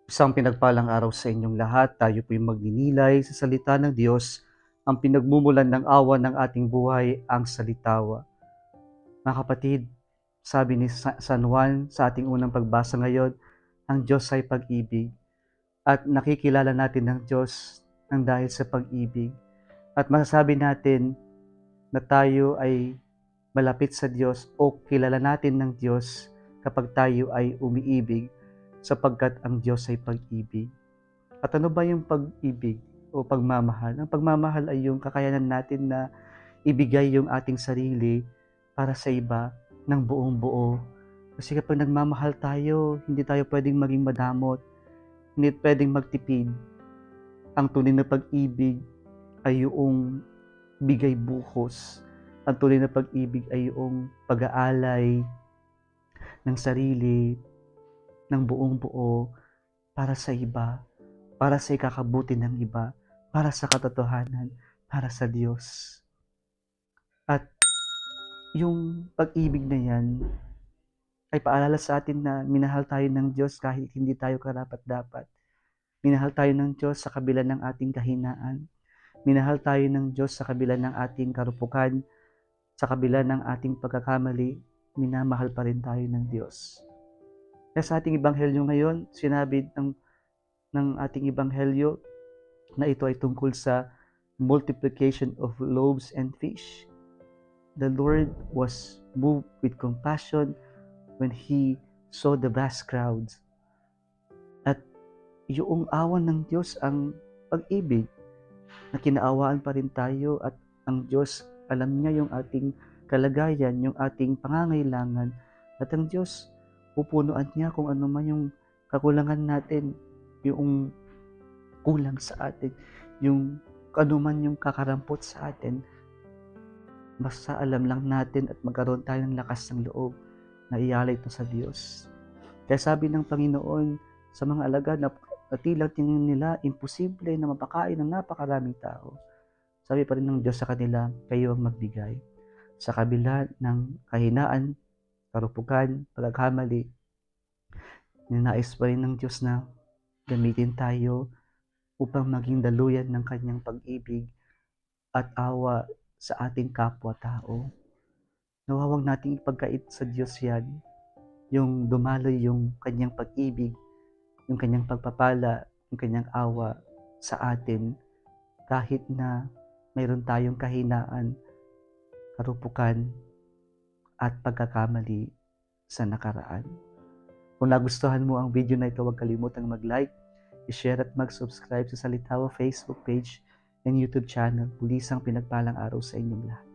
Isang pinagpalang araw sa inyong lahat. Tayo po'y magninilay sa salita ng Diyos, ang pinagmumulan ng awa ng ating buhay, ang salitawa. Mga kapatid, sabi ni San Juan sa ating unang pagbasa ngayon, ang Diyos ay pag-ibig. At nakikilala natin ng Diyos ng dahil sa pag-ibig. At masasabi natin na tayo ay malapit sa Diyos o kilala natin ng Diyos kapag tayo ay umiibig, sapagkat ang Diyos ay pag-ibig. At ano ba yung pag-ibig o pagmamahal? Ang pagmamahal ay yung kakayanan natin na ibigay yung ating sarili para sa iba ng buong buo. Kasi kapag nagmamahal tayo, hindi tayo pwedeng maging madamot, hindi pwedeng magtipid. Ang tunay na pag-ibig ay yung bigay buhos. Ang tunay na pag-ibig ay yung pag-aalay ng sarili, ng buong buo para sa iba, para sa ikakabuti ng iba, para sa katotohanan, para sa Diyos. At yung pag-ibig na yan ay paalala sa atin na minahal tayo ng Diyos kahit hindi tayo karapat-dapat. Minahal tayo ng Diyos sa kabila ng ating kahinaan. Minahal tayo ng Diyos sa kabila ng ating karupukan, sa kabila ng ating pagkakamali, minamahal pa rin tayo ng Diyos. Kaya sa ating ebanghelyo ngayon, sinabi ng ating ebanghelyo na ito ay tungkol sa multiplication of loaves and fish. The Lord was moved with compassion when He saw the vast crowds. At yung awa ng Diyos ang pag-ibig na kinaawaan pa rin tayo, at ang Diyos alam niya yung ating kalagayan, yung ating pangangailangan, at ang Diyos pupunuan niya kung ano man yung kakulangan natin, yung kulang sa atin, yung ano man yung kakarampot sa atin. Basta alam lang natin at magkaroon tayo ng lakas ng loob na ialay ito sa Diyos. Kaya sabi ng Panginoon sa mga alagad na tila tingin nila imposible na mapakain ng napakaraming tao, sabi pa rin ng Diyos sa kanila, kayo ang magbigay. Sa kabila ng kahinaan, karupukan, pagkakamali, ninais pa rin ng Diyos na gamitin tayo upang maging daluyan ng kanyang pag-ibig at awa sa ating kapwa-tao. Nawawag nating ipagkait sa Diyos yan, yung dumaloy yung kanyang pag-ibig, yung kanyang pagpapala, yung kanyang awa sa atin, kahit na mayroon tayong kahinaan, karupukan, at pagkakamali sa nakaraan. Kung nagustuhan mo ang video na ito, huwag kalimutang mag-like, i-share at mag-subscribe sa Salitawa Facebook page and YouTube channel. Muli isang pinagpalang araw sa inyong lahat.